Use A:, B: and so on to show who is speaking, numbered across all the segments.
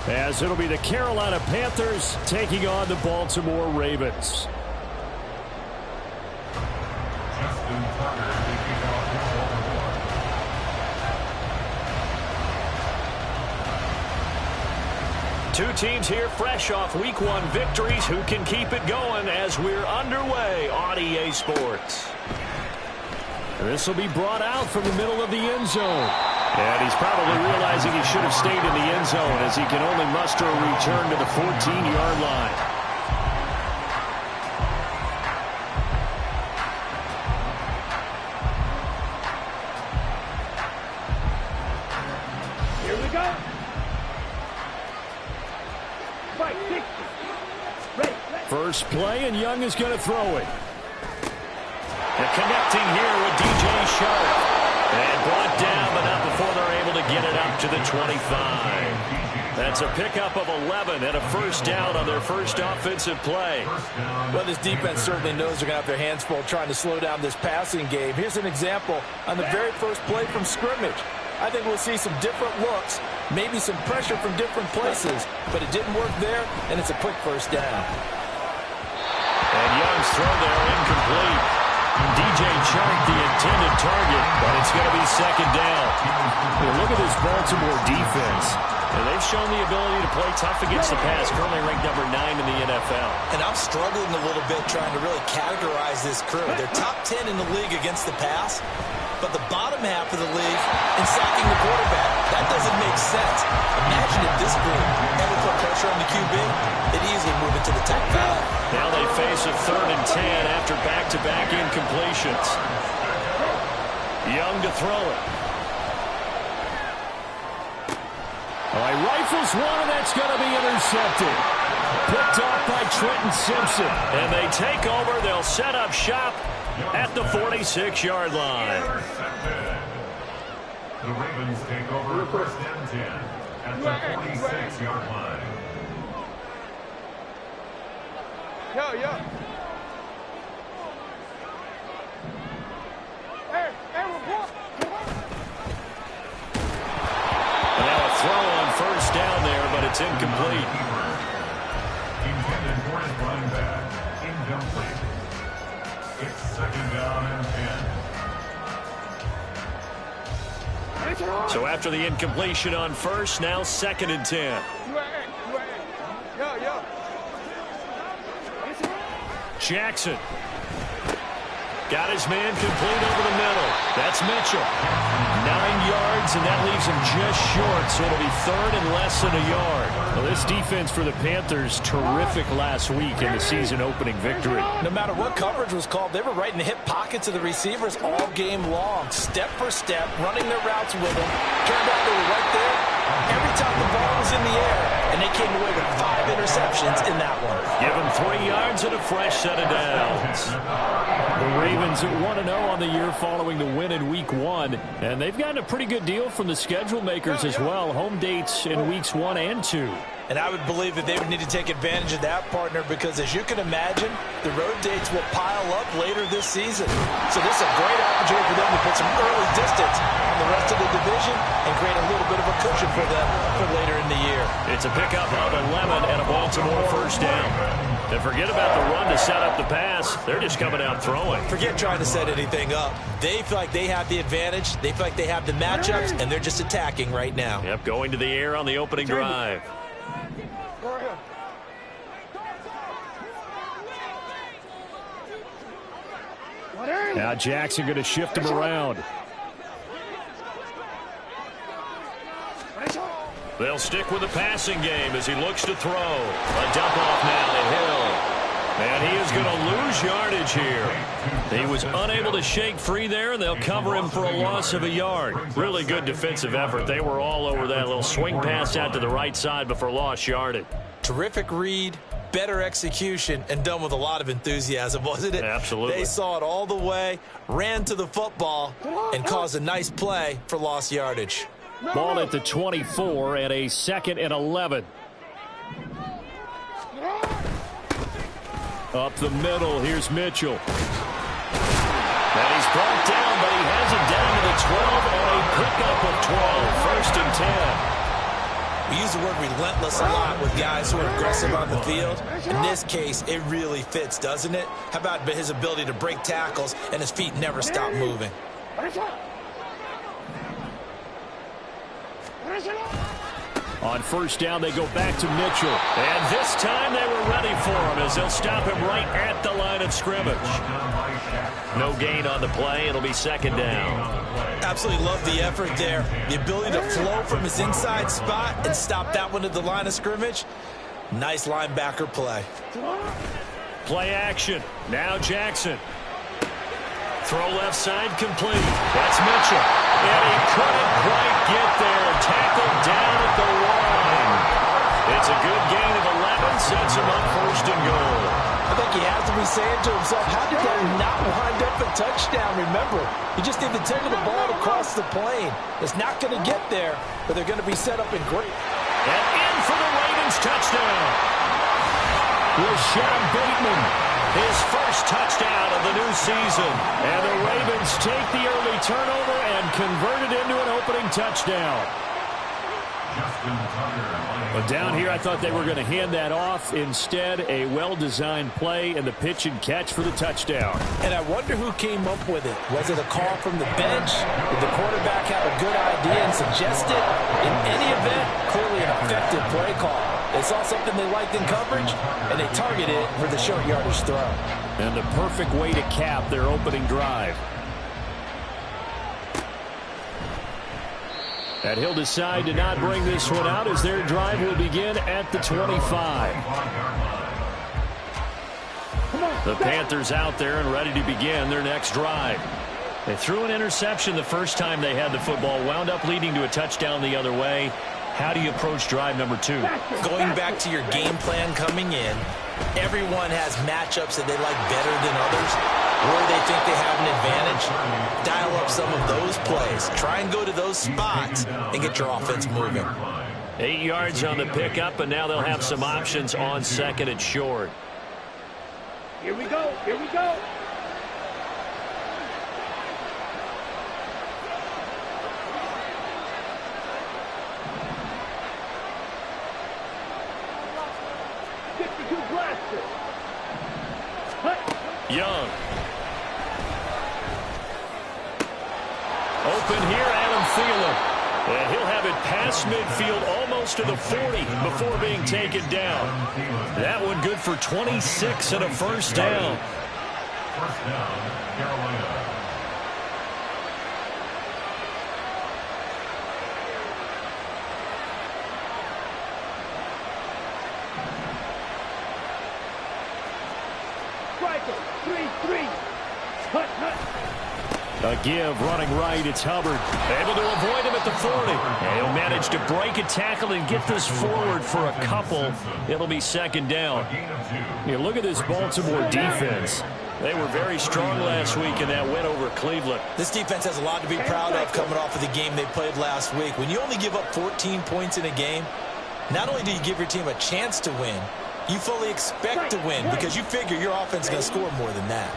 A: quarter, as it'll be the Carolina Panthers taking on the Baltimore Ravens. Two teams here fresh off Week 1 victories. Who can keep it going as we're underway on EA Sports? This will be brought out from the middle of the end zone. And he's probably realizing he should have stayed in the end zone as he can only muster a return to the 14-yard line.
B: Here we go.
A: First play, and Young is going to throw it. And connecting here with DJ Sharp. And brought down, but not before they're able to get it up to the 25. That's a pickup of 11 and a first down on their first offensive play.
C: Well, this defense certainly knows they're going to have their hands full trying to slow down this passing game. Here's an example on the very first play from scrimmage. I think we'll see some different looks, maybe some pressure from different places, but it didn't work there, and it's a quick first down.
A: And Young's throw there incomplete. DJ Chark the intended target, but it's going to be second down. Look at this Baltimore defense. And they've shown the ability to play tough against the pass, currently ranked number 9 in the NFL.
C: And I'm struggling a little bit trying to really categorize this crew. They're top 10 in the league against the pass, but the bottom half of the league in sacking the quarterback. That doesn't make sense. Imagine if this group ever put pressure on the QB, they'd easily move into the top 5.
A: Now they face a 3rd and 10 after back-to-back incompletions. Young to throw it. All right, rifles one, and that's going to be intercepted. Picked off by Trenton Simpson. And they take over. They'll set up shop at the 46-yard line.
D: The Ravens take over 1st and 10 at the 46-yard line.
B: Yo. Hey, report.
A: Now a throw on first down there, but it's incomplete.
D: Intended for his running back. Incomplete. It's 2nd down and 10.
A: So after the incompletion on first, now 2nd and 10.
B: Yo.
A: Jackson. Got his man complete over the middle. That's Mitchell. 9 yards, and that leaves him just short, so it'll be 3rd and less than a yard. Well, this defense for the Panthers, terrific last week in the season-opening victory.
C: No matter what coverage was called, they were right in the hip pockets of the receivers all game long. Step for step, running their routes with them. Turned out they were right there every time the ball was in the air, and they came away with 5 interceptions in that one.
A: Give him 3 yards and a fresh set of downs. The Ravens at 1-0 on the year following the win in Week 1, and they've gotten a pretty good deal from the schedule makers as well. Home dates in Weeks 1 and 2.
C: And I would believe that they would need to take advantage of that, partner, because as you can imagine, the road dates will pile up later this season. So this is a great opportunity for them to put some early distance on the rest of the division and create a little bit of a cushion for them for later in the year.
A: It's a pickup of 11 and a Baltimore first down. And forget about the run to set up the pass. They're just coming out throwing.
C: Forget trying to set anything up. They feel like they have the advantage. They feel like they have the matchups, and they're just attacking right now.
A: Yep, going to the air on the opening drive. Now Jackson going to shift him around. They'll stick with the passing game as he looks to throw. A dump off now to Hill. And he is going to lose yardage here. He was unable to shake free there, and they'll cover him for a loss of a yard. Really good defensive effort. They were all over that little swing pass out to the right side before lost yardage.
C: Terrific read, better execution, and done with a lot of enthusiasm, wasn't it?
A: Absolutely.
C: They saw it all the way, ran to the football, and caused a nice play for lost yardage.
A: Ball at the 24 and a 2nd and 11. Up the middle, here's Mitchell. And he's brought down, but he has it down to the 12 and a pickup of 12. 1st and 10.
C: We use the word relentless a lot with guys who are aggressive on the field. In this case, it really fits, doesn't it? How about his ability to break tackles and his feet never stop moving?
A: On first down, they go back to Mitchell. And this time they were ready for him as they'll stop him right at the line of scrimmage. No gain on the play. It'll be second down.
C: Absolutely love the effort there. The ability to flow from his inside spot and stop that one at the line of scrimmage. Nice linebacker play.
A: Play action. Now Jackson. Throw left side complete. That's Mitchell. And he couldn't quite get there. Tackled down at the line. It's a good gain of 11. Sets him up first and goal.
C: I think he has to be saying to himself, how did that not wind up a touchdown? Remember, you just need to tackle the ball across the plane. It's not going to get there, but they're going to be set up in great.
A: And in for the Ravens touchdown. Rashad Bateman, his first touchdown of the new season. And the Ravens take the early turnover and convert it into an opening touchdown. But down here, I thought they were going to hand that off. Instead, a well-designed play and the pitch and catch for the touchdown.
C: And I wonder who came up with it. Was it a call from the bench? Did the quarterback have a good idea and suggest it? In any event, clearly an effective play call. They saw something they liked in coverage, and they targeted it for the short yardage throw.
A: And the perfect way to cap their opening drive. And he'll decide to not bring this one out as their drive will begin at the 25. The Panthers out there and ready to begin their next drive. They threw an interception the first time they had the football, wound up leading to a touchdown the other way. How do you approach drive number 2?
C: Going back to your game plan coming in, everyone has matchups that they like better than others, where they think they have an advantage. Dial up some of those plays. Try and go to those spots and get your offense moving.
A: 8 yards on the pickup, and now they'll have some options on second and short.
B: Here we go. Here we go.
A: Young. Open here, Adam Thielen. And he'll have it past midfield almost to the 40 before being taken down. That one good for 26 and a first down.
D: First down, Carolina.
A: A give, running right, it's Hubbard. Able to avoid him at the 40. And he'll manage to break a tackle and get this forward for a couple. It'll be second down. You look at this Baltimore defense. They were very strong last week in that win over Cleveland.
C: This defense has a lot to be proud of coming off of the game they played last week. When you only give up 14 points in a game, not only do you give your team a chance to win, you fully expect to win because you figure your offense is going to score more than that.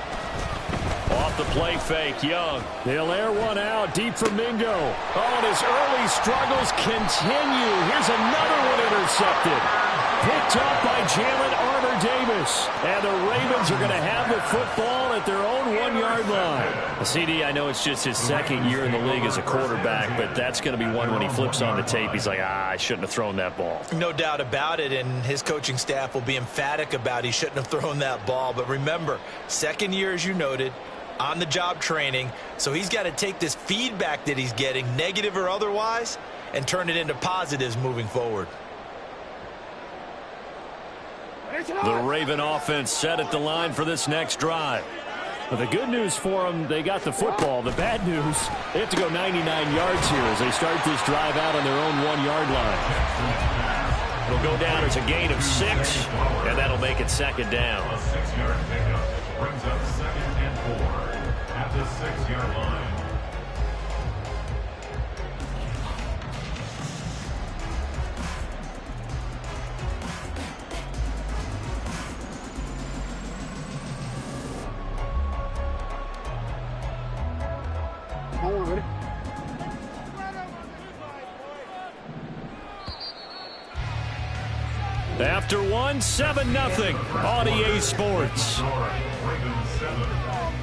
A: Off the play fake, Young. They'll air one out deep for Mingo. Oh, and his early struggles continue. Here's another one intercepted. Picked up by Jalen Armour-Davis. And the Ravens are going to have the football at their own 1-yard line. CD, I know it's just his second year in the league as a quarterback, but that's going to be one when he flips on the tape. He's like, I shouldn't have thrown that ball.
C: No doubt about it, and his coaching staff will be emphatic about he shouldn't have thrown that ball. But remember, second year, as you noted, on-the-job training, so he's got to take this feedback that he's getting, negative or otherwise, and turn it into positives moving forward.
A: The Raven offense set at the line for this next drive. But the good news for them, they got the football. The bad news, they have to go 99 yards here as they start this drive out on their own 1-yard line. It'll go down as a gain of 6, and that'll make it second down.
D: A 6-yard pickup brings up 2nd and 4 at the 6-yard line.
A: After one, 7-0. RDA Sports.
D: Ravens 7,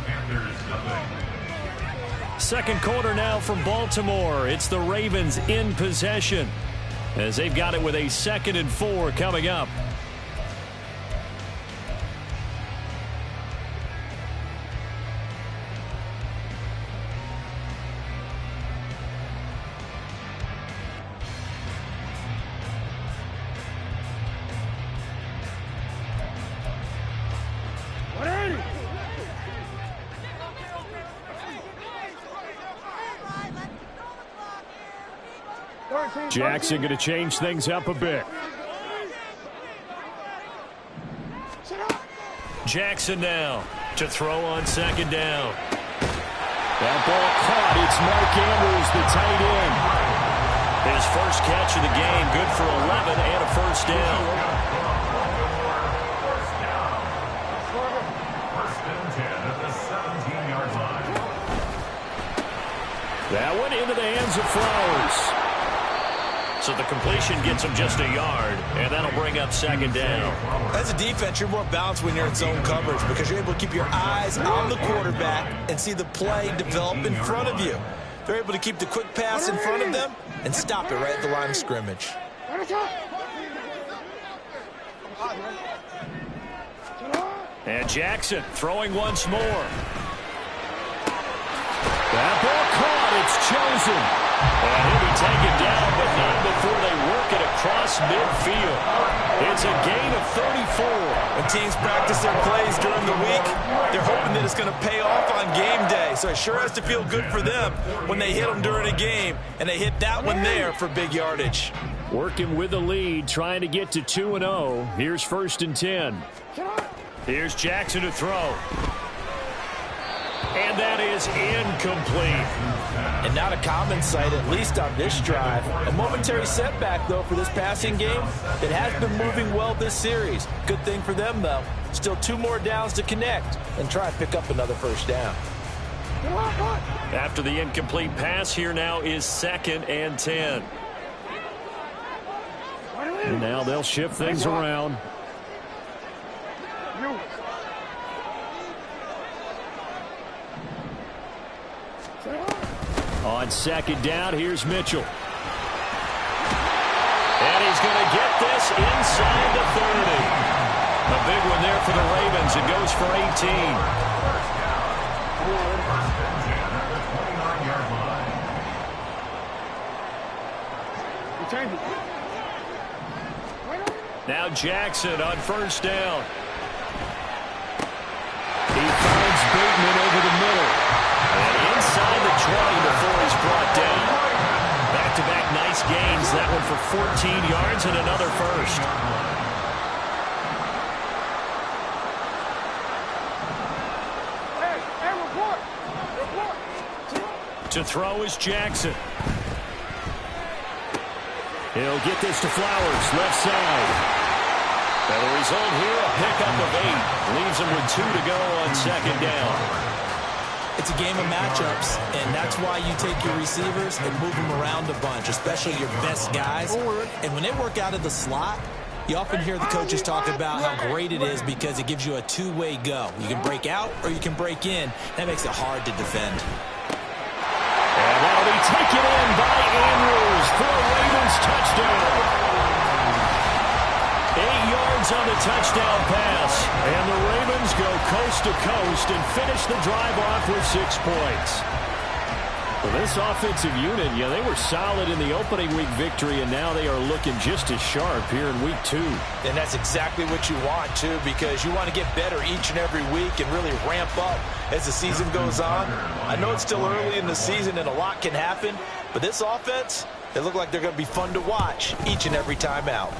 D: Panthers 0.
A: Second quarter now from Baltimore. It's the Ravens in possession as they've got it with a 2nd and 4 coming up. Jackson going to change things up a bit. Jackson now to throw on 2nd down. That ball caught. It's Mark Andrews, the tight end. His first catch of the game, good for 11 and a first down.
D: First and 10 at the 17-yard line.
A: That one into the hands of Flowers. So the completion gets him just a yard, and that'll bring up 2nd down.
C: As a defense, you're more balanced when you're in zone coverage because you're able to keep your eyes on the quarterback and see the play develop in front of you. They're able to keep the quick pass in front of them and stop it right at the line of scrimmage.
A: And Jackson throwing once more. That ball caught. It's chosen. And he'll be taken down, but not before they work it across midfield. It's a gain of 34.
C: When teams practice their plays during the week, they're hoping that it's going to pay off on game day. So it sure has to feel good for them when they hit them during a game, and they hit that one there for big yardage.
A: Working with the lead, trying to get to 2-0. Here's 1st and 10. Here's Jackson to throw. And that is incomplete.
C: And not a common sight, at least on this drive. A momentary setback, though, for this passing game that has been moving well this series. Good thing for them, though. Still 2 more downs to connect and try and pick up another first down.
A: After the incomplete pass, here now is 2nd and 10. And now they'll shift things around. On 2nd down, here's Mitchell. And he's going to get this inside the 30. A big one there for the Ravens. It goes for 18.
D: First and 10 at the 29-yard line.
A: Now Jackson on 1st down. He finds Bateman over the middle. And inside the 20 before he's brought down. Back-to-back nice gains. That one for 14 yards and another first. To throw is Jackson. He'll get this to Flowers, left side. And the result here, a pickup of 8. Leaves him with 2 to go on 2nd down.
C: It's a game of matchups, and that's why you take your receivers and move them around a bunch, especially your best guys. And when they work out of the slot, you often hear the coaches talk about how great it is because it gives you a two-way go. You can break out or you can break in. That makes it hard to defend.
A: And that'll be taken in by Andrews for a Ravens touchdown. 8 yards on the touchdown pass. And the Ravens go coast to coast and finish the drive off with 6 points. Well, this offensive unit, they were solid in the opening week victory, and now they are looking just as sharp here in week 2.
C: And that's exactly what you want, too, because you want to get better each and every week and really ramp up as the season goes on. I know it's still early in the season and a lot can happen, but this offense, they look like they're going to be fun to watch each and every time out.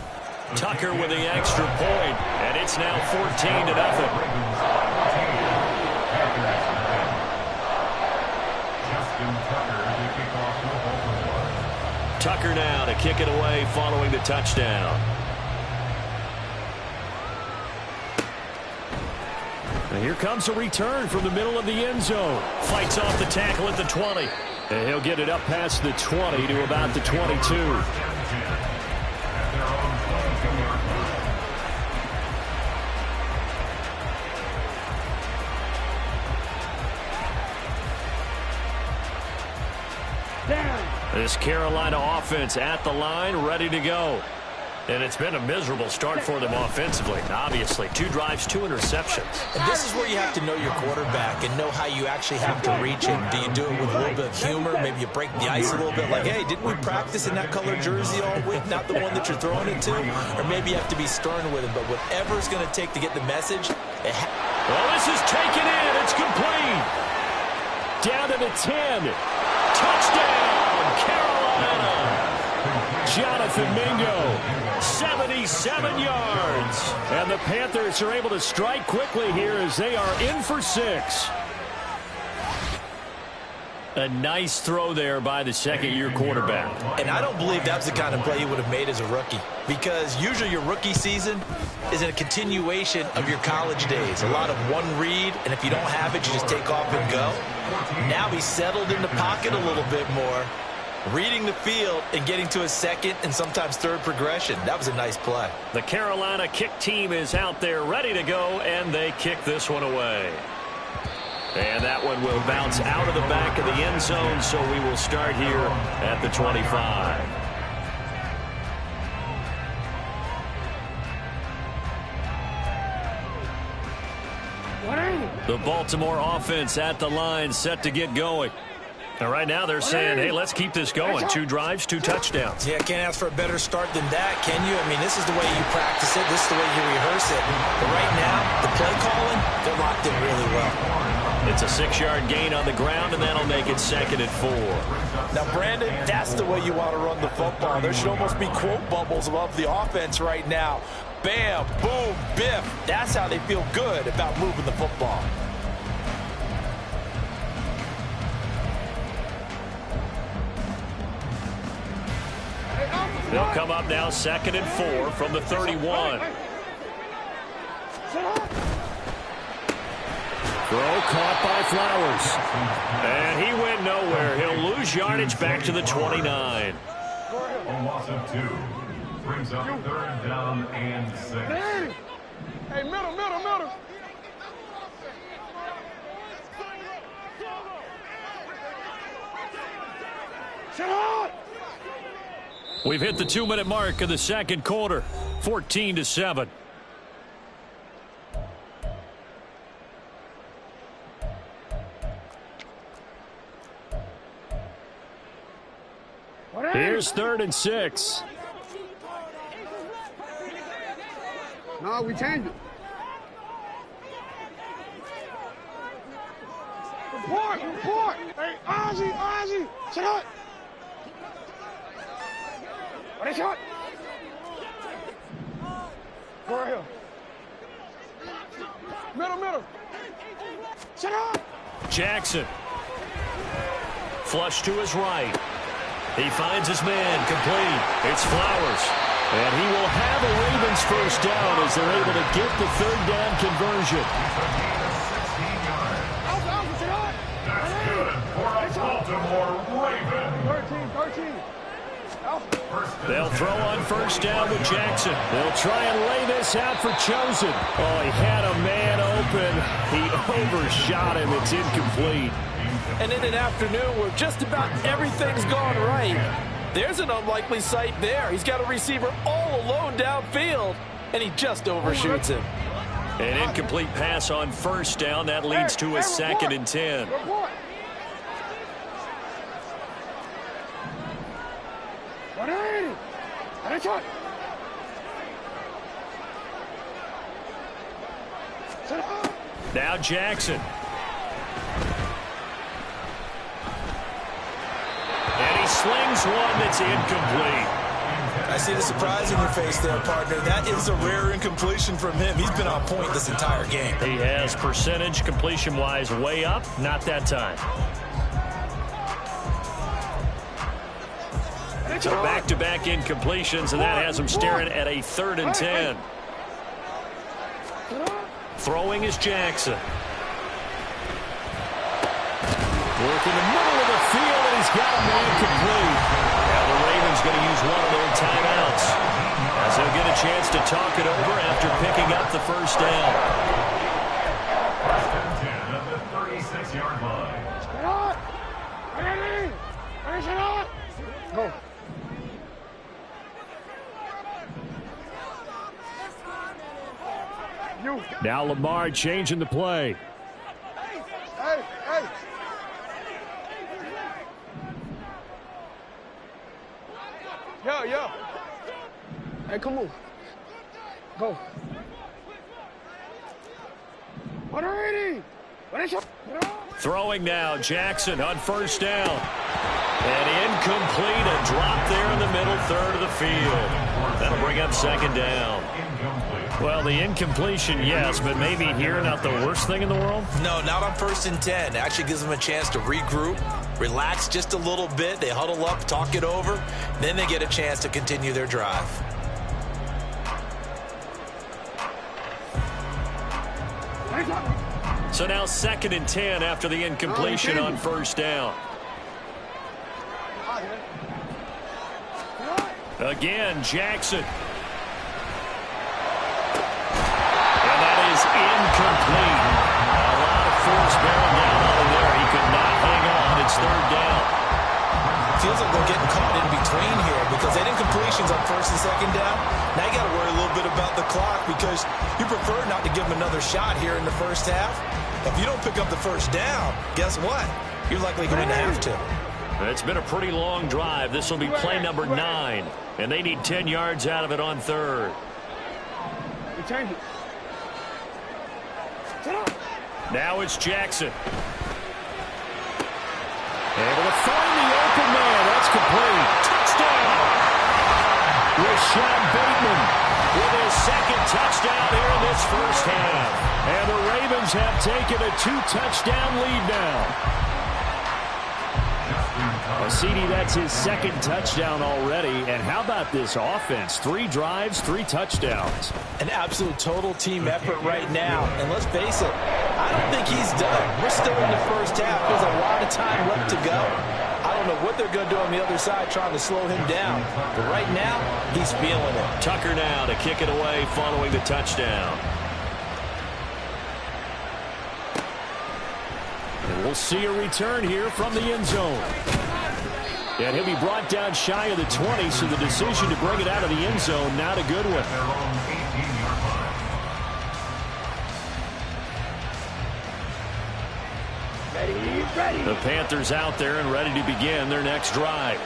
A: Tucker with the extra point, and it's now 14-0. Tucker now to kick it away following the touchdown. And here comes a return from the middle of the end zone. Fights off the tackle at the 20. And he'll get it up past the 20 to about the 22. This Carolina offense at the line, ready to go. And it's been a miserable start for them offensively, obviously. 2 drives, 2 interceptions.
C: And this is where you have to know your quarterback and know how you actually have to reach him. Do you do it with a little bit of humor? Maybe you break the ice a little bit like, hey, didn't we practice in that color jersey all week, not the one that you're throwing it to? Or maybe you have to be stern with him. But whatever it's going to take to get the message.
A: Well, this is taken in. It's complete. Down to the 10. Touchdown, Carolina. Jonathan Mingo, 77 yards. And the Panthers are able to strike quickly here as they are in for 6. A nice throw there by the second-year quarterback.
C: And I don't believe that's the kind of play he would have made as a rookie, because usually your rookie season is a continuation of your college days. A lot of one read, and if you don't have it, you just take off and go. Now he's settled in the pocket a little bit more, reading the field and getting to a second and sometimes third progression. That was a nice play.
A: The Carolina kick team is out there ready to go, and they kick this one away. And that one will bounce out of the back of the end zone, so we will start here at the 25. The Baltimore offense at the line, set to get going. And right now they're saying, hey, let's keep this going. 2 drives, 2 touchdowns.
C: Yeah, can't ask for a better start than that, can you? I mean, this is the way you practice it. This is the way you rehearse it. But right now, the play calling, they're locked in really well.
A: It's a 6-yard gain on the ground, and that'll make it 2nd and 4.
C: Now, Brandon, that's the way you want to run the football. There should almost be quote bubbles above the offense right now. Bam, boom, biff. That's how they feel good about moving the football.
A: They'll come up now 2nd and 4 from the 31. Throw caught by Flowers. And he went nowhere. He'll lose yardage back to the 29.
D: A loss of 2 brings up 3rd down and 6.
B: Hey, middle. Shut up!
A: We've hit the 2-minute mark of the second quarter. 14-7. Here's 3rd and 6.
B: No, we changed it. Report! Hey, Ozzy! Shut up! What is shot? Go right here. Middle. Shut up!
A: Jackson. Flush to his right. He finds his man, complete. It's Flowers. And he will have a Ravens first down as they're able to get the 3rd down conversion.
D: That's good for a Baltimore Raven.
B: 13.
A: They'll throw on first down with Jackson. They'll try and lay this out for Chosen. Oh, he had a man open. He overshot him. It's incomplete.
C: And in an afternoon where just about everything's gone right, there's an unlikely sight there. He's got a receiver all alone downfield, and he just overshoots him.
A: An incomplete pass on first down. That leads to a 2nd and 10. Now Jackson. And he slings one that's incomplete.
C: I see the surprise in your face there, partner. That is a rare incompletion from him. He's been on point this entire game.
A: He has percentage completion-wise way up. Not that time. So back-to-back incompletions, and that has him staring at a 3rd and 10. Throwing is Jackson. Working the middle of the field, and he's got a man complete. Now the Ravens going to use one of their timeouts as they'll get a chance to talk it over after picking up the first down.
D: 10 at the 36-yard line.
B: Shut up! Go. You.
A: Now Lamar changing the play.
B: Hey, hey. Yo, yo. Hey, come on. Go. 180.
A: Throwing now, Jackson on first down. And incomplete, a drop there in the middle third of the field. That'll bring up second down. Well, the incompletion, yes, but maybe here not the worst thing in the world?
C: No, not on 1st and 10. Actually gives them a chance to regroup, relax just a little bit. They huddle up, talk it over. Then they get a chance to continue their drive.
A: So now 2nd and 10 after the incompletion on first down. Again, Jackson. And that is incomplete. A lot of force bearing down on him there. He could not hang on. It's 3rd down.
C: Feels like they're getting caught in between here because they didn't incompletions on 1st and 2nd down. Now you got to worry a little bit about the clock because you prefer not to give them another shot here in the first half. If you don't pick up the 1st down, guess what? You're likely going to have to.
A: It's been a pretty long drive. This will be play number 9. And they need 10 yards out of it on 3rd.
B: Change it.
A: Now it's Jackson. Able to find the open man. That's complete. Touchdown. Rashad Bateman with his 2nd touchdown here in this first half. And the Ravens have taken a 2-touchdown lead now. CD, that's his 2nd touchdown already. And how about this offense? 3 drives, 3 touchdowns.
C: An absolute total team effort right now. And let's face it, I don't think he's done. We're still in the first half. There's a lot of time left to go. I don't know what they're going to do on the other side trying to slow him down. But right now, he's feeling it.
A: Tucker now to kick it away following the touchdown. And we'll see a return here from the end zone. And he'll be brought down shy of the 20, so the decision to bring it out of the end zone, not a good one. The Panthers out there and ready to begin their next drive.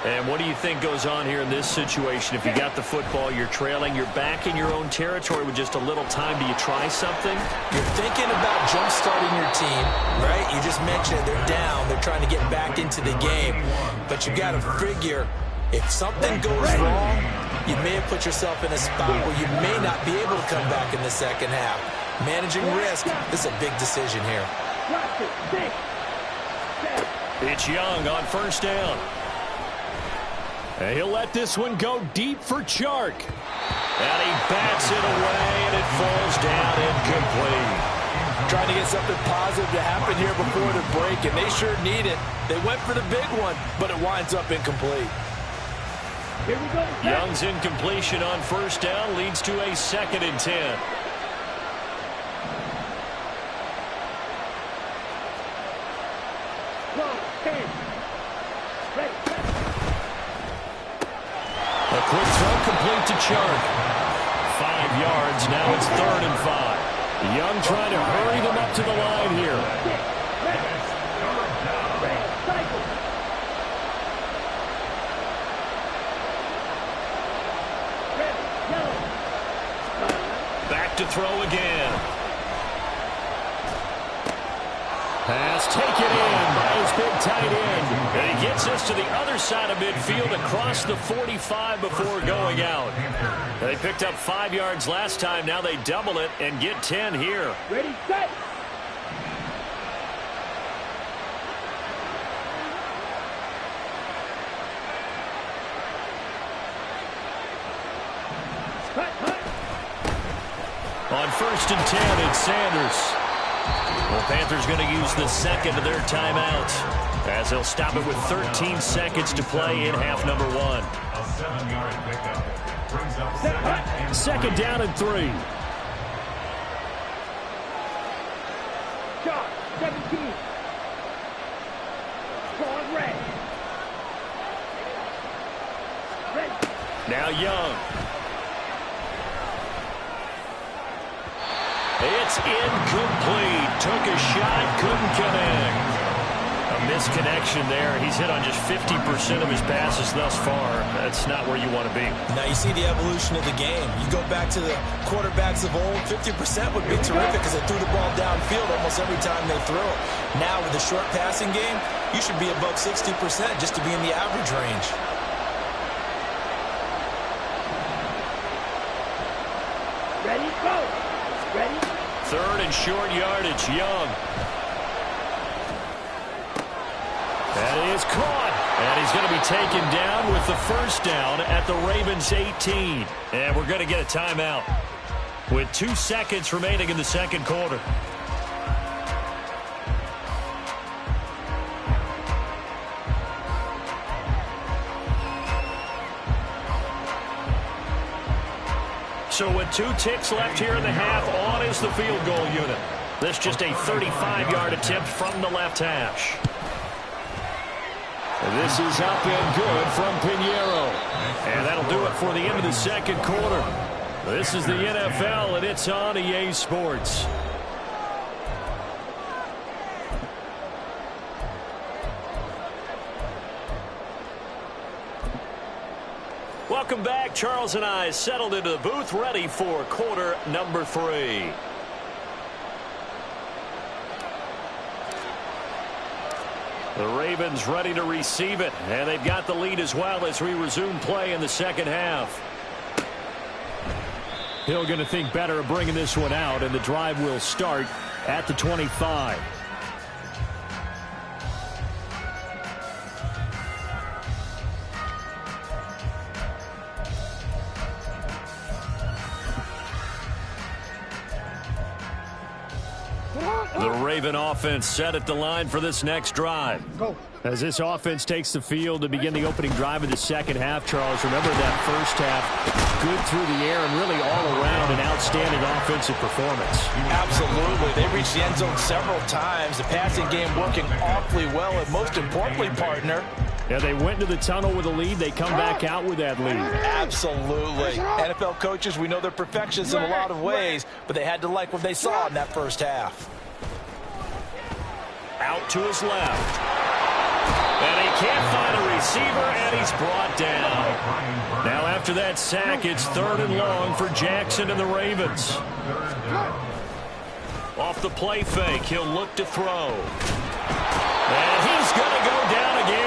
A: And what do you think goes on here in this situation? If you got the football, you're trailing, you're back in your own territory with just a little time. Do you try something?
C: You're thinking about jump-starting your team, right? You just mentioned they're down. They're trying to get back into the game. But you got to figure if something goes wrong, you may have put yourself in a spot where you may not be able to come back in the second half. Managing risk, this is a big decision here.
A: It's Young on first down. And he'll let this one go deep for Chark. And he bats it away, and it falls down incomplete.
C: Trying to get something positive to happen here before the break, and they sure need it. They went for the big one, but it winds up incomplete.
B: Here we go.
A: Young's incompletion on first down leads to a 2nd and 10. A quick throw complete to Chark. 5 yards. Now it's 3rd and 5. Young trying to hurry them up to the line here. Back to throw again. Pass taken in by his big tight end. And he gets us to the other side of midfield across the 45 before going out. They picked up 5 yards last time. Now they double it and get 10 here.
B: Ready, set.
A: On 1st and 10, it's Sanders. Well, Panthers going to use the 2nd of their timeouts as they'll stop it with 13 seconds to play in half number 1.
D: A 7-yard pickup brings up
A: 2nd down and 3.
B: Shot, 17. Going red.
A: Now Young. It's incomplete. Took a shot, couldn't connect. A misconnection there. He's hit on just 50% of his passes thus far. That's not where you want to be.
C: Now you see the evolution of the game. You go back to the quarterbacks of old, 50% would be terrific because they threw the ball downfield almost every time they threw it. Now with the short passing game, you should be above 60% just to be in the average range.
B: Ready, go. Ready.
A: Third and short yardage, Young. That is caught. And he's going to be taken down with the first down at the Ravens' 18. And we're going to get a timeout with 2 seconds remaining in the second quarter. So with 2 ticks left here in the half, on is the field goal unit. This just a 35-yard attempt from the left hash. This is up and good from Pinheiro. And that'll do it for the end of the second quarter. This is the NFL, and it's on EA Sports. Welcome back. Charles and I settled into the booth, ready for quarter number 3. The Ravens ready to receive it, and they've got the lead as well as we resume play in the second half. Hill going to think better of bringing this one out, and the drive will start at the 25. The Raven offense set at the line for this next drive.
B: Go.
A: As this offense takes the field to begin the opening drive of the second half, Charles, remember that first half, good through the air and really all around an outstanding offensive performance.
C: Absolutely. They reached the end zone several times. The passing game working awfully well, and most importantly, partner,
A: yeah, they went to the tunnel with a lead. They come back out with that lead.
C: absolutely. NFL coaches, we know they're perfectionists in a lot of ways, but they had to like what they saw in that first half.
A: Out to his left. And he can't find a receiver, and he's brought down. Now after that sack, it's 3rd and long for Jackson and the Ravens. Off the play fake, he'll look to throw. And he's going to go down again.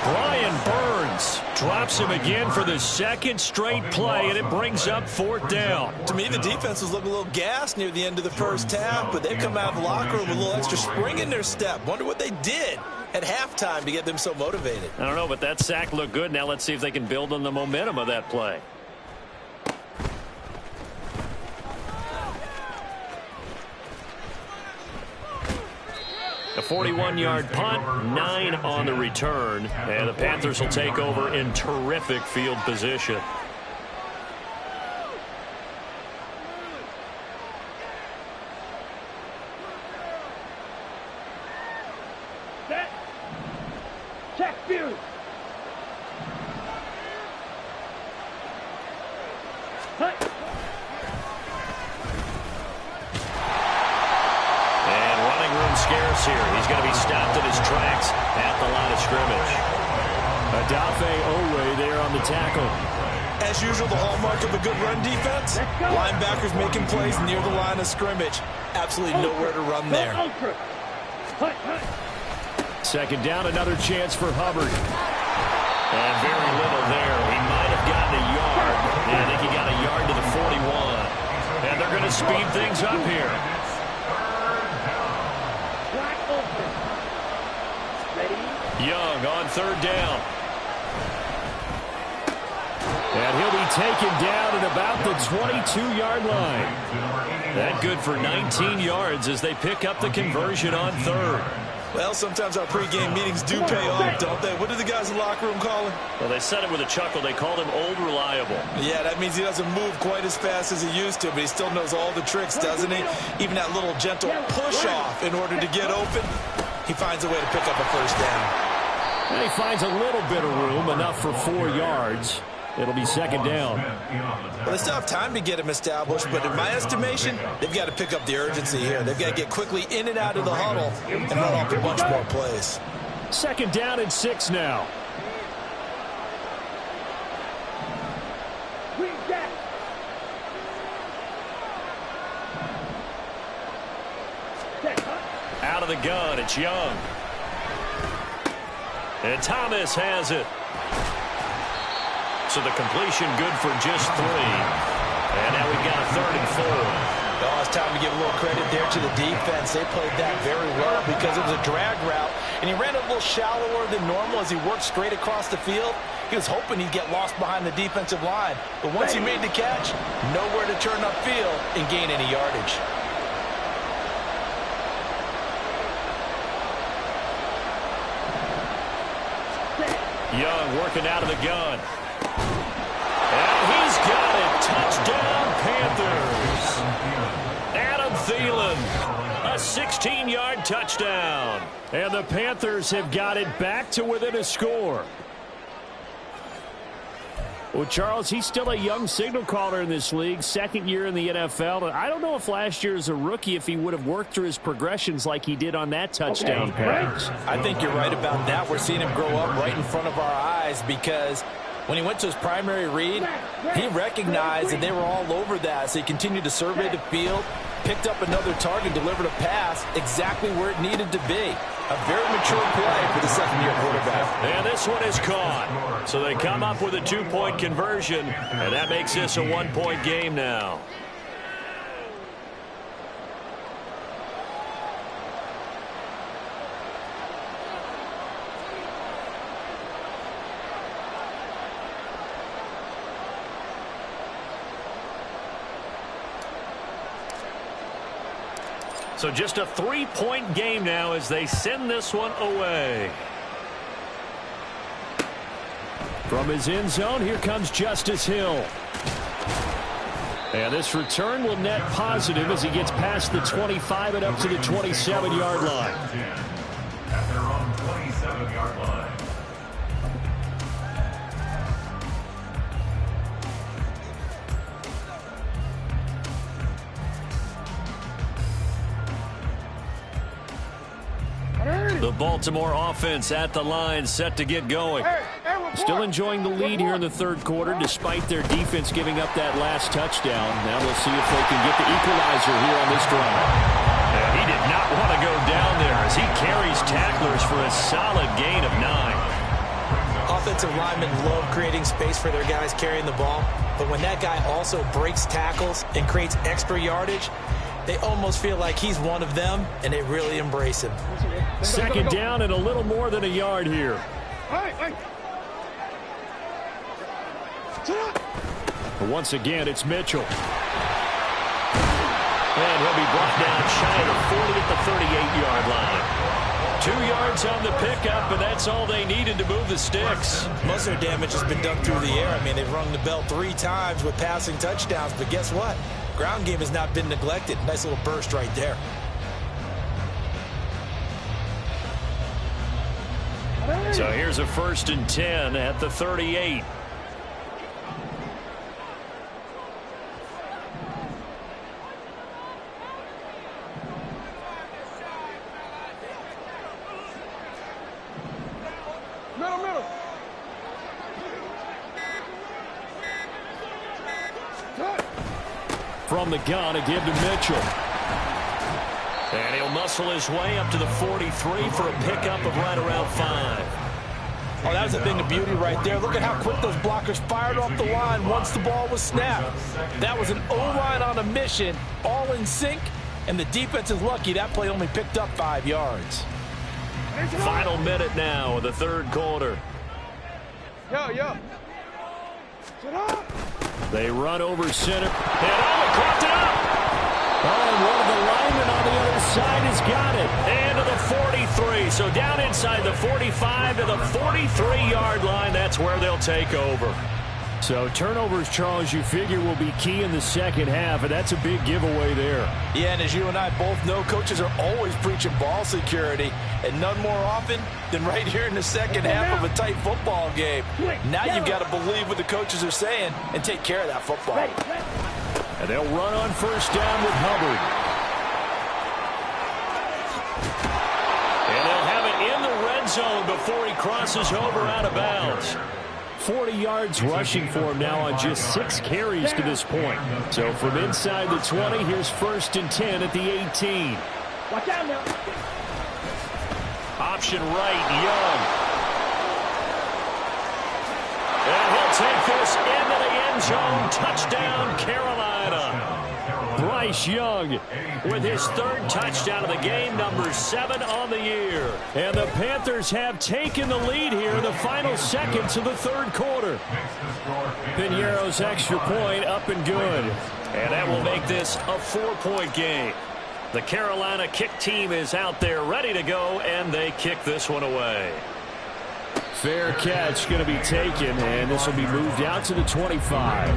A: Brian Burns drops him again for the second straight play, and it brings up 4th down.
C: To me, the defense was looking a little gassed near the end of the first half, but they've come out of the locker room with a little extra spring in their step. Wonder what they did at halftime to get them so motivated.
A: I don't know, but that sack looked good. Now let's see if they can build on the momentum of that play. A 41-yard punt, 9 on the return, and the Panthers will take over in terrific field position.
B: Set. Check view. Hut.
A: Scarce here. He's going to be stopped in his tracks at the line of scrimmage. Adafe Owe there on the tackle.
C: As usual, the hallmark of a good run defense, linebackers making plays near the line of scrimmage. Absolutely nowhere to run there.
A: Second down, another chance for Hubbard. And very little there. He might have gotten a yard. Yeah, I think he got a yard to the 41. And they're going to speed things up here. Young on 3rd down. And he'll be taken down at about the 22-yard line. That good for 19 yards as they pick up the conversion on 3rd.
C: Well, sometimes our pregame meetings do pay off, don't they? What do the guys in the locker room call him?
A: Well, they said it with a chuckle. They called him Old Reliable.
C: Yeah, that means he doesn't move quite as fast as he used to, but he still knows all the tricks, doesn't he? Even that little gentle push-off in order to get open, he finds a way to pick up a first down.
A: And he finds a little bit of room, enough for 4 yards. It'll be second down.
C: Well, they still have time to get him established, but in my estimation, they've got to pick up the urgency here. They've got to get quickly in and out of the huddle and run off a bunch more plays.
A: Second down and 6 now. Out of the gun, it's Young. And Thomas has it. So the completion good for just 3. And now we've got a 3rd and 4.
C: Oh, it's time to give a little credit there to the defense. They played that very well because it was a drag route, and he ran a little shallower than normal as he worked straight across the field. He was hoping he'd get lost behind the defensive line, but once he made the catch, nowhere to turn upfield and gain any yardage.
A: Young working out of the gun. And he's got it. Touchdown, Panthers. Adam Thielen, a 16-yard touchdown. And the Panthers have got it back to within a score. Well, Charles, he's still a young signal caller in this league, second year in the NFL. I don't know if last year as a rookie, if he would have worked through his progressions like he did on that touchdown pass.
C: I think you're right about that. We're seeing him grow up right in front of our eyes because when he went to his primary read, he recognized that they were all over that. So he continued to survey the field, picked up another target, delivered a pass exactly where it needed to be. A very mature play for the second-year quarterback.
A: And this one is caught. So they come up with a 2-point conversion, and that makes this a 1-point game now. So just a 3-point game now as they send this one away. From his end zone, here comes Justice Hill. And this return will net positive as he gets past the 25 and up to the 27-yard line.
D: At their own 27-yard line.
A: The Baltimore offense at the line, set to get going. Still enjoying the lead here in the third quarter, despite their defense giving up that last touchdown. Now we'll see if they can get the equalizer here on this drive. And he did not want to go down there as he carries tacklers for a solid gain of 9.
C: Offensive linemen love creating space for their guys carrying the ball, but when that guy also breaks tackles and creates extra yardage, they almost feel like he's one of them, and they really embrace him.
A: Second down and a little more than a yard here. But once again, it's Mitchell. And he'll be brought down shy of the 40 at the 38-yard line. 2 yards on the pickup, and that's all they needed to move the sticks.
C: Most of their damage has been done through the air. I mean, they've rung the bell 3 times with passing touchdowns, but guess what? Ground game has not been neglected. Nice little burst right there.
A: So here's a 1st and 10 at the 38.
B: Middle.
A: From the gun, a give to Mitchell. And he'll muscle his way up to the 43 for a pickup of right around 5.
C: Oh, that was a thing of beauty right there. Look at how quick those blockers fired off the line once the ball was snapped. That was an O-line on a mission, all in sync, and the defense is lucky that play only picked up 5 yards.
A: Final minute now of the third quarter.
B: Yo.
A: They run over center. And caught it up. Oh, and one of the linemen on the other side has got it. And to the 43. So down inside the 45 to the 43-yard line. That's where they'll take over. So turnovers, Charles, you figure will be key in the second half, and that's a big giveaway there.
C: Yeah, and as you and I both know, coaches are always preaching ball security, and none more often than right here in the second half of a tight football game. Now you've got to believe what the coaches are saying and take care of that football.
A: And they'll run on first down with Hubbard. And they'll have it in the red zone before he crosses over out of bounds. 40 yards rushing for him now on just 6 carries to this point. So from inside the 20, here's 1st and 10 at the 18.
B: Watch out now.
A: Option right, Young. And he'll take this into the end zone. Touchdown, Carolina. Bryce Young with his 3rd touchdown of the game, number 7 on the year. And the Panthers have taken the lead here in the final seconds of the 3rd quarter. Piñeiro's extra point up and good. And that will make this a 4-point game. The Carolina kick team is out there ready to go, and they kick this one away. Fair catch going to be taken, and this will be moved out to the 25.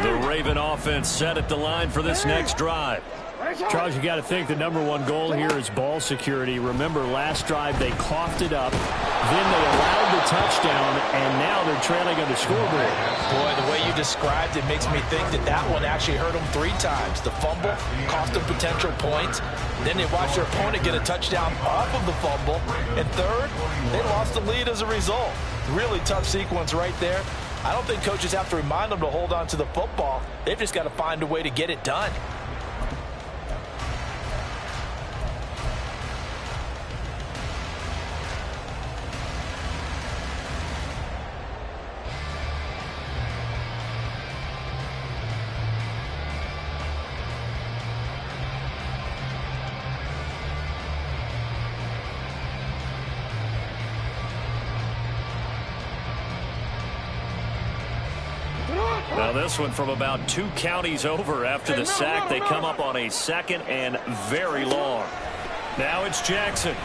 A: The Raven offense set at the line for this next drive. Charles, you got to think the number 1 goal here is ball security. Remember, last drive they coughed it up, then they allowed the touchdown, and now they're trailing on the scoreboard.
C: Boy, the way you described it makes me think that one actually hurt them 3 times. The fumble cost them potential points. Then they watched their opponent get a touchdown off of the fumble. And 3rd, they lost the lead as a result. Really tough sequence right there. I don't think coaches have to remind them to hold on to the football. They've just got to find a way to get it done.
A: Now this one from about 2 counties over after the sack. They come up on a 2nd and very long. Now it's Jackson.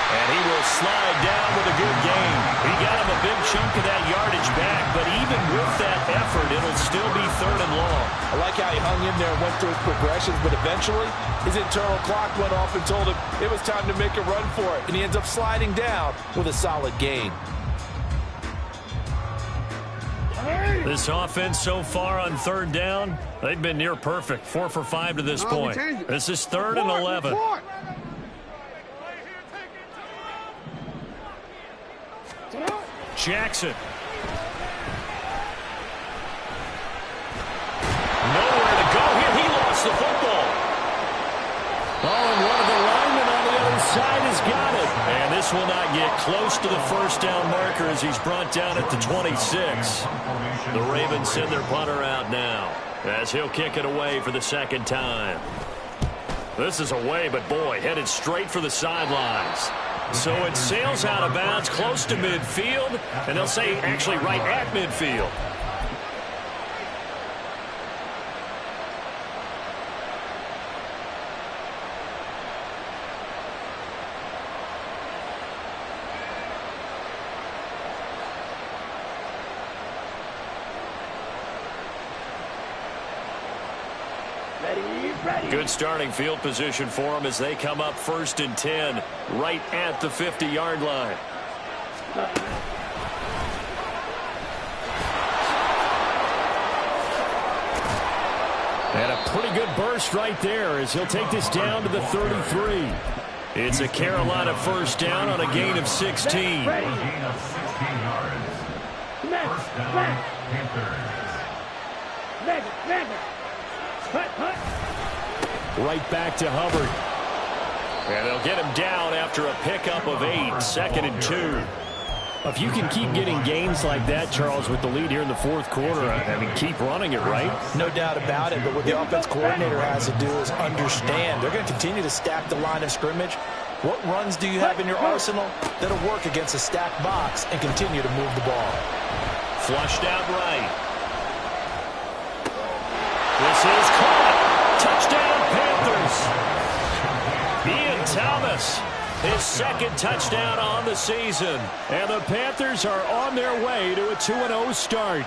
A: And he will slide down with a good gain. He got him a big chunk of that yardage back, but even with that effort, it'll still be 3rd and long.
C: I like how he hung in there and went through his progressions, but eventually his internal clock went off and told him it was time to make a run for it, and he ends up sliding down with a solid gain.
A: This offense so far on 3rd down, they've been near perfect. 4 for 5 to this point. This is 3rd and 11. Jackson. Nowhere to go here. He lost the football. Oh, and one of the linemen on the other side has got it. And this will not get close to the 1st down marker as he's brought down at the 26. The Ravens send their punter out now as he'll kick it away for the 2nd time. This is away, but boy, headed straight for the sidelines. So it sails out of bounds close to midfield, and they'll say actually right at midfield. Good starting field position for them as they come up 1st and 10 right at the 50-yard line. And a pretty good burst right there as he'll take this down to the 33. It's a Carolina 1st down on a gain of 16.
D: Gain of 16 yards. 1st down, Panthers.
A: Right back to Hubbard. And they'll get him down after a pickup of 8, 2nd and 2. If you can keep getting gains like that, Charles, with the lead here in the 4th quarter, I mean, keep running it, right?
C: No doubt about it, but what the offense coordinator has to do is understand. They're going to continue to stack the line of scrimmage. What runs do you have in your arsenal that'll work against a stacked box and continue to move the ball?
A: Flushed out right. This is caught. Touchdown. Thomas, his second touchdown on the season. And the Panthers are on their way to a 2-0 start.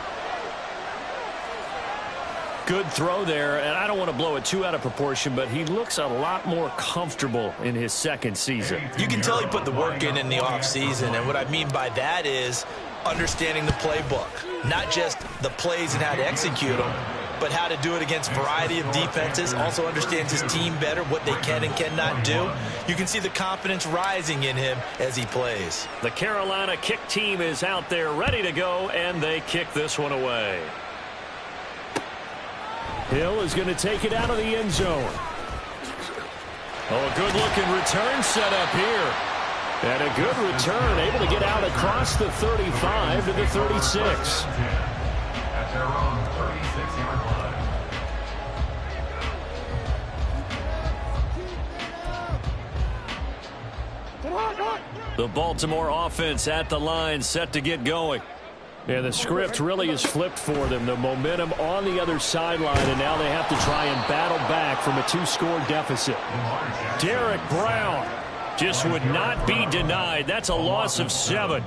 A: Good throw there, and I don't want to blow it too out of proportion, but he looks a lot more comfortable in his second season.
C: You can tell he put the work in the offseason, and what I mean by that is understanding the playbook. Not just the plays and how to execute them, but how to do it against a variety of defenses. Also understands his team better, what they can and cannot do. You can see the confidence rising in him as he plays.
A: The Carolina kick team is out there ready to go, and they kick this one away. Hill is going to take it out of the end zone. Oh, a good-looking return set up here. And a good return, able to get out across the 35 to the 36.
D: At their own 36-yard line.
A: The Baltimore offense at the line, set to get going. And the script really is flipped for them. The momentum on the other sideline, and now they have to try and battle back from a 2-score deficit. Derek Brown just would not be denied. That's a loss of 7.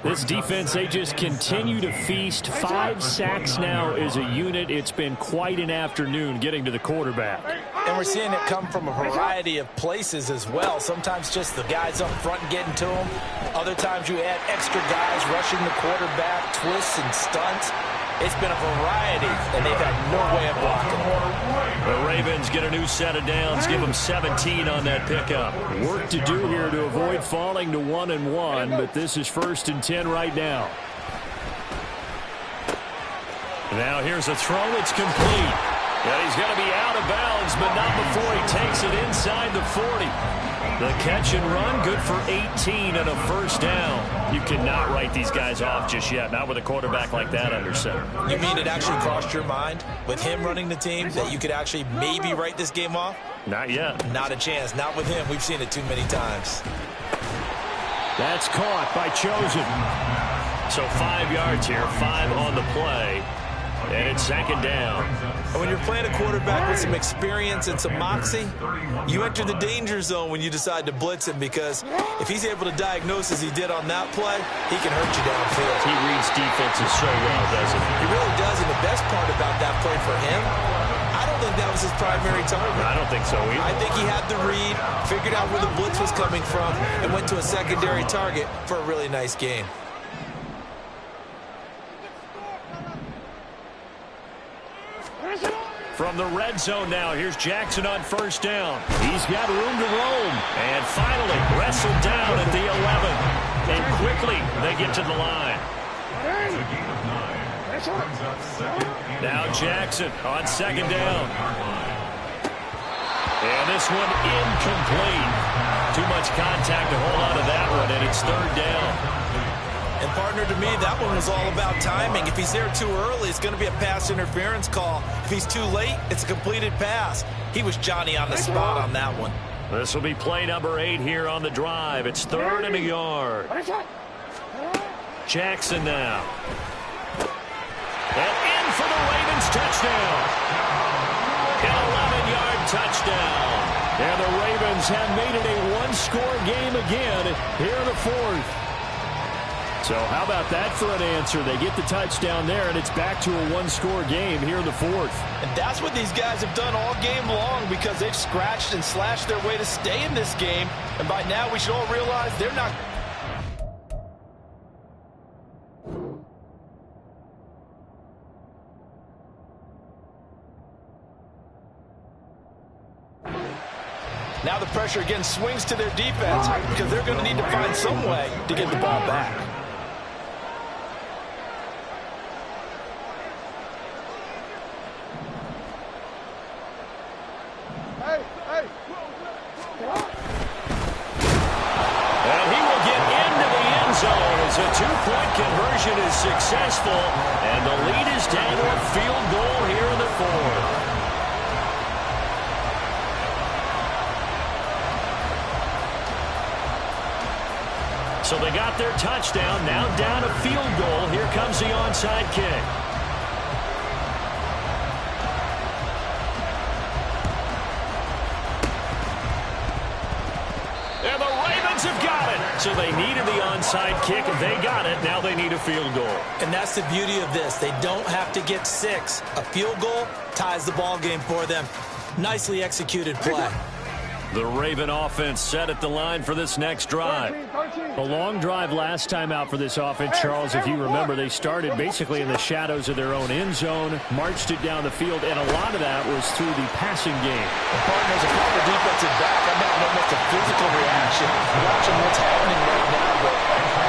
A: This defense, they just continue to feast. 5 sacks now as a unit. It's been quite an afternoon getting to the quarterback.
C: And we're seeing it come from a variety of places as well. Sometimes just the guys up front getting to him. Other times you add extra guys rushing the quarterback, twists and stunts. It's been a variety, and they've had no way of blocking.
A: The Ravens get a new set of downs, give them 17 on that pickup. Work to do here to avoid falling to 1-1, but this is 1st and 10 right now. Now here's a throw. It's complete. And he's going to be out of bounds, but not before he takes it inside the 40. The catch and run, good for 18 and a 1st down. You cannot write these guys off just yet, not with a quarterback like that under center.
C: You mean it actually crossed your mind with him running the team that you could actually maybe write this game off?
A: Not yet.
C: Not a chance. Not with him. We've seen it too many times.
A: That's caught by Chosen. So 5 yards here, 5 on the play. And it's 2nd down.
C: And when you're playing a quarterback with some experience and some moxie, you enter the danger zone when you decide to blitz him, because if he's able to diagnose as he did on that play, he can hurt you downfield.
A: He reads defenses so well, doesn't he?
C: He really does, and the best part about that play for him, I don't think that was his primary target.
A: I don't think so either.
C: I think he had the read, figured out where the blitz was coming from, and went to a secondary target for a really nice game.
A: From the red zone now, here's Jackson on 1st down. He's got room to roam. And finally, wrestled down at the 11. And quickly, they get to the line. Now Jackson on 2nd down. And this one incomplete. Too much contact to hold on to that one, and it's 3rd down.
C: And, partner, to me, that one was all about timing. If he's there too early, it's going to be a pass interference call. If he's too late, it's a completed pass. He was Johnny on the spot on that one.
A: This will be play number 8 here on the drive. It's 3rd and a yard. Jackson now. And in for the Ravens touchdown. An 11-yard touchdown. And the Ravens have made it a 1-score game again here in the 4th. So how about that for an answer? They get the touchdown there, and it's back to a 1-score game here in the 4th.
C: And that's what these guys have done all game long, because they've scratched and slashed their way to stay in this game. And by now we should all realize they're not. Now the pressure again swings to their defense, because they're going to need to find some way to get the ball back.
A: A 2-point conversion is successful, and the lead is down to a field goal here in the 4th. So they got their touchdown, now down a field goal. Here comes the onside kick. And the Ravens have got it. So they needed the onside kick, and they got it. Now they need a field goal.
C: And that's the beauty of this. They don't have to get 6. A field goal ties the ball game for them. Nicely executed play.
A: The Raven offense set at the line for this next drive. A long drive last time out for this offense, Charles. If you remember, they started basically in the shadows of their own end zone, marched it down the field, and a lot of that was through the passing game.
C: The partners a proper defensive back. I'm having almost a physical reaction watching what's happening right now. But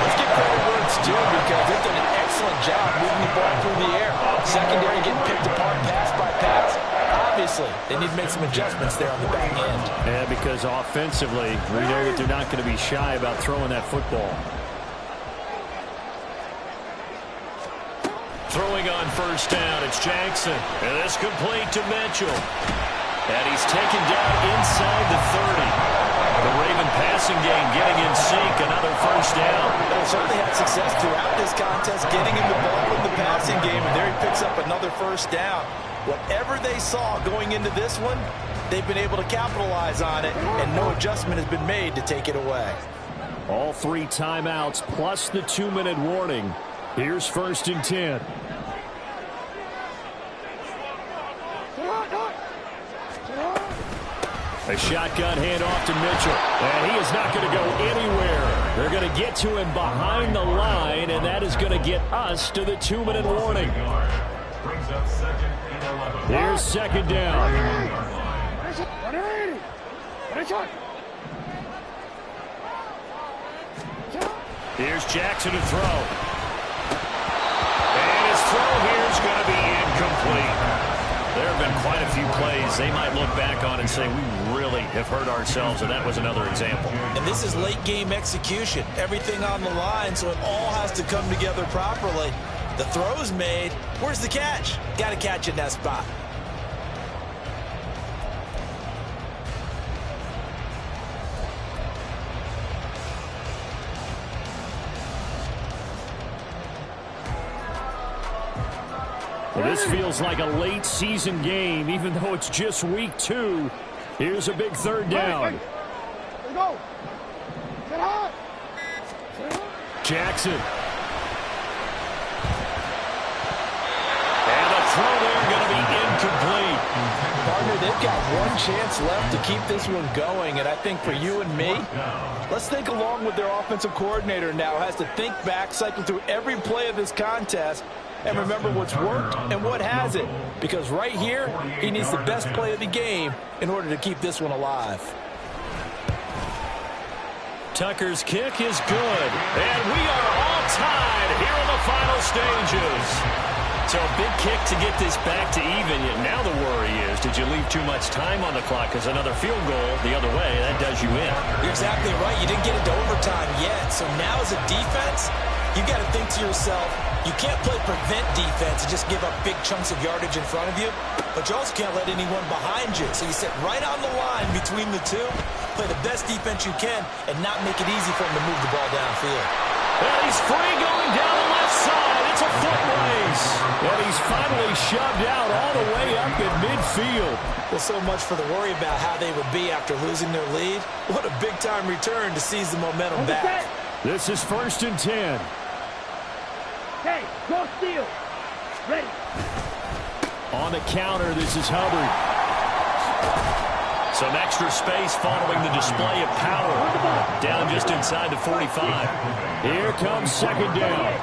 C: let's give credit where it's due because they've done an excellent job moving the ball through the air. Secondary getting picked apart pass by pass. Obviously, they need to make some adjustments there on the back end.
A: Yeah, because offensively, we know that they're not going to be shy about throwing that football. Throwing on first down, it's Jackson. And this complete to Mitchell. And he's taken down inside the 30. The Raven passing game getting in sync, another first down.
C: They've certainly had success throughout this contest, getting him the ball in the passing game, and there he picks up another first down. Whatever they saw going into this one, they've been able to capitalize on it, and no adjustment has been made to take it away.
A: All 3 timeouts plus the 2-minute warning. Here's 1st and 10. A shotgun handoff to Mitchell. And he is not going to go anywhere. They're going to get to him behind the line, and that is going to get us to the 2-minute warning.
D: Brings up 2nd and 11.
A: Here's 2nd down. Here's Jackson to throw. And his throw here is going to be incomplete. There have been quite a few plays they might look back on and say, we really have hurt ourselves, and that was another example.
C: And this is late-game execution. Everything on the line, so it all has to come together properly. The throw's made. Where's the catch? Got to catch it in that spot.
A: Well, this feels like a late season game, even though it's just week 2. Here's a big 3rd down.
B: Let's go. Get hot.
A: Jackson. And the throw there going to be incomplete.
C: Partner, they've got one chance left to keep this one going, and I think for you and me, let's think along with their offensive coordinator now. Has to think back, cycle through every play of this contest, and remember what's worked and what hasn't. Because right here, he needs the best play of the game in order to keep this one alive.
A: Tucker's kick is good. And we are all tied here in the final stages. So a big kick to get this back to even. Yet now the worry is, did you leave too much time on the clock? Because another field goal the other way, that does you in.
C: You're exactly right. You didn't get into overtime yet. So now as a defense, you got to think to yourself, you can't play prevent defense and just give up big chunks of yardage in front of you, but you also can't let anyone behind you. So you sit right on the line between the two, play the best defense you can, and not make it easy for him to move the ball downfield.
A: And he's free going down the left side. It's a foot race. And he's finally shoved out all the way up in midfield.
C: Well, so much for the worry about how they would be after losing their lead. What a big-time return to seize the momentum back.
A: This is 1st and 10.
B: Okay, go steal. Ready.
A: On the counter, this is Hubbard. Some extra space following the display of power. Down just inside the 45. Here comes 2nd down.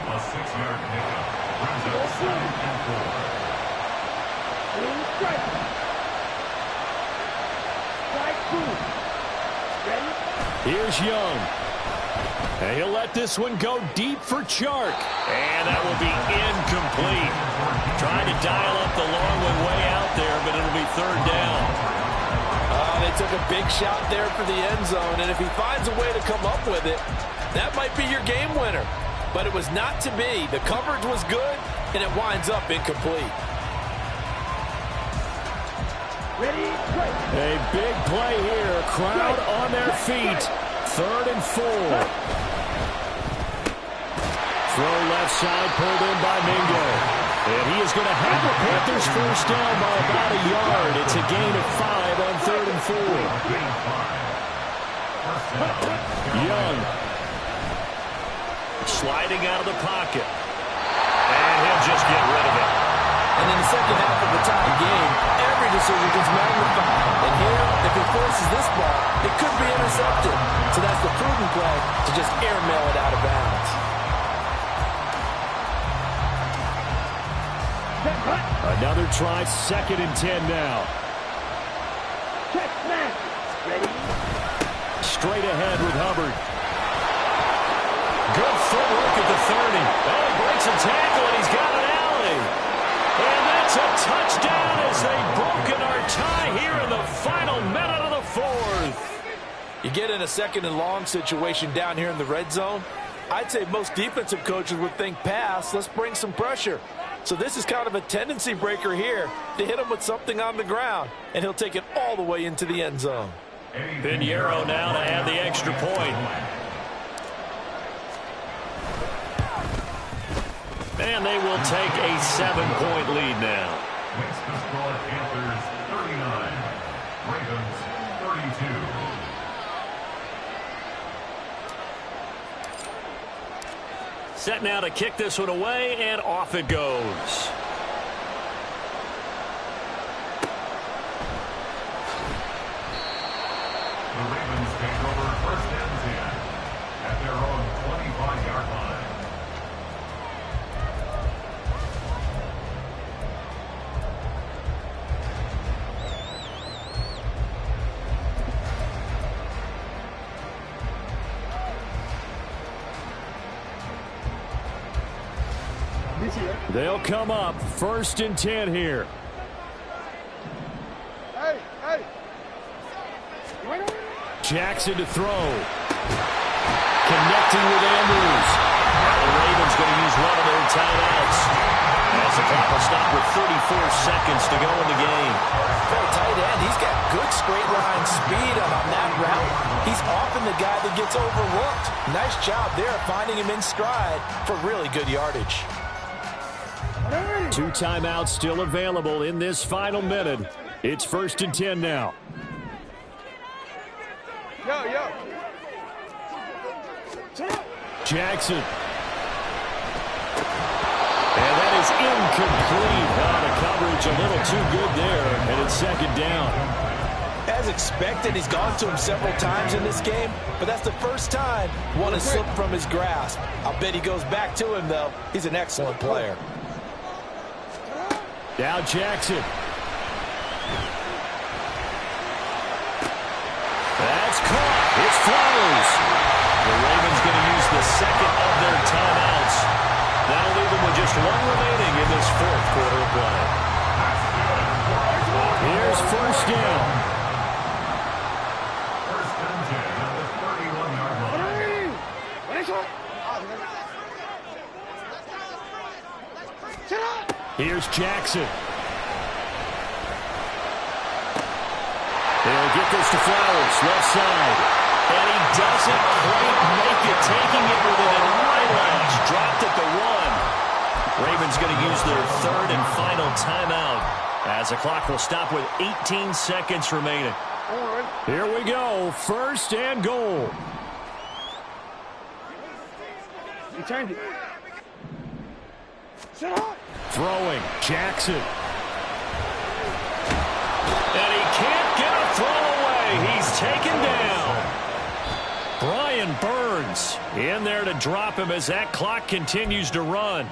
D: A 6-yard pickup. Brings up 2nd and 4.
A: Here's Young. And he'll let this one go deep for Chark. And that will be incomplete. Trying to dial up the long one way out there, but it'll be 3rd down.
C: They took a big shot there for the end zone, and if he finds a way to come up with it, that might be your game winner. But it was not to be. The coverage was good, and it winds up incomplete.
B: Ready, play.
A: A big play here. Crowd on their feet. 3rd and 4. Throw left side, pulled in by Mingo. And he is going to have the Panthers first down by about a yard. It's a gain of 5 on 3rd and 4. sliding out of the pocket. And he'll just get rid of it.
C: And in the second half of the tie game, every decision gets magnified. And here, if he forces this ball, it could be intercepted. So that's the prudent play to just airmail it out of bounds.
A: Another try, 2nd and 10 now.
B: Check smash. Ready?
A: Straight ahead with Hubbard. Good footwork at the 30. Oh, he breaks a tackle, and he's got an alley. And that's a touchdown as they've broken our tie here in the final minute of the 4th.
C: You get in a 2nd and long situation down here in the red zone, I'd say most defensive coaches would think pass, let's bring some pressure. So this is kind of a tendency breaker here to hit him with something on the ground, and he'll take it all the way into the end zone.
A: Pinheiro now to add the extra point. And they will take a 7-point lead now.
D: Makes the score Panthers 39, Ravens 32.
A: Set now to kick this one away, and off it goes.
D: The Ravens take over 1st and 10 at their own 25-yard line.
A: They'll come up 1st and 10 here.
B: Hey, hey.
A: Jackson to throw. Connecting with Andrews. Now the Ravens going to use one of their timeouts. As the clock will stop with 34 seconds to go in the game.
C: For a tight end, he's got good straight line speed, and on that route, he's often the guy that gets overlooked. Nice job there finding him in stride for really good yardage.
A: 2 timeouts still available in this final minute. It's 1st and 10 now.
B: Yo.
A: Jackson. And that is incomplete. The coverage a little too good there, and it's 2nd down.
C: As expected, he's gone to him several times in this game, but that's the first time one has slipped from his grasp. I'll bet he goes back to him, though. He's an excellent player.
A: Now Jackson. That's caught. It's Flowers. The Ravens going to use the 2nd of their timeouts. That'll leave them with just 1 remaining in this 4th quarter of play. Here's 1st down.
D: 1st and 10 at the 31-yard line.
A: Here's Jackson. They'll get this to Flowers, left side. And he doesn't quite make it, taking it within an eyelash. Dropped at the 1. Ravens going to use their 3rd and final timeout as the clock will stop with 18 seconds remaining. Here we go, 1st and goal.
B: He turned it.
A: Throwing, Jackson. And he can't get a throw away. He's taken down. Brian Burns in there to drop him as that clock continues to run.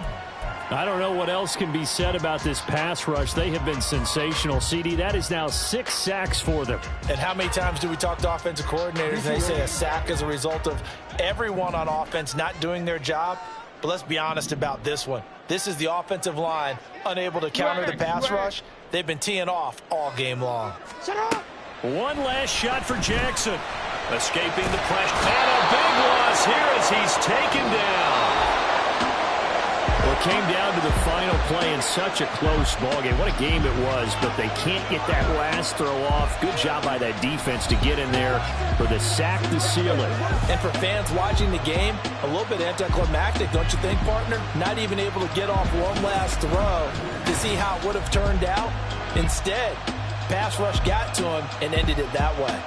A: I don't know what else can be said about this pass rush. They have been sensational, CD. That is now 6 sacks for them.
C: And how many times do we talk to offensive coordinators and they say a sack as a result of everyone on offense not doing their job? But let's be honest about this one. This is the offensive line unable to counter the pass rush. They've been teeing off all game long.
A: One last shot for Jackson. Escaping the pressure. And a big loss here as he's taken down. Well, it came down to the final play in such a close ballgame. What a game it was, but they can't get that last throw off. Good job by that defense to get in there for the sack to seal it.
C: And for fans watching the game, a little bit anticlimactic, don't you think, partner? Not even able to get off one last throw to see how it would have turned out. Instead, pass rush got to him and ended it that way.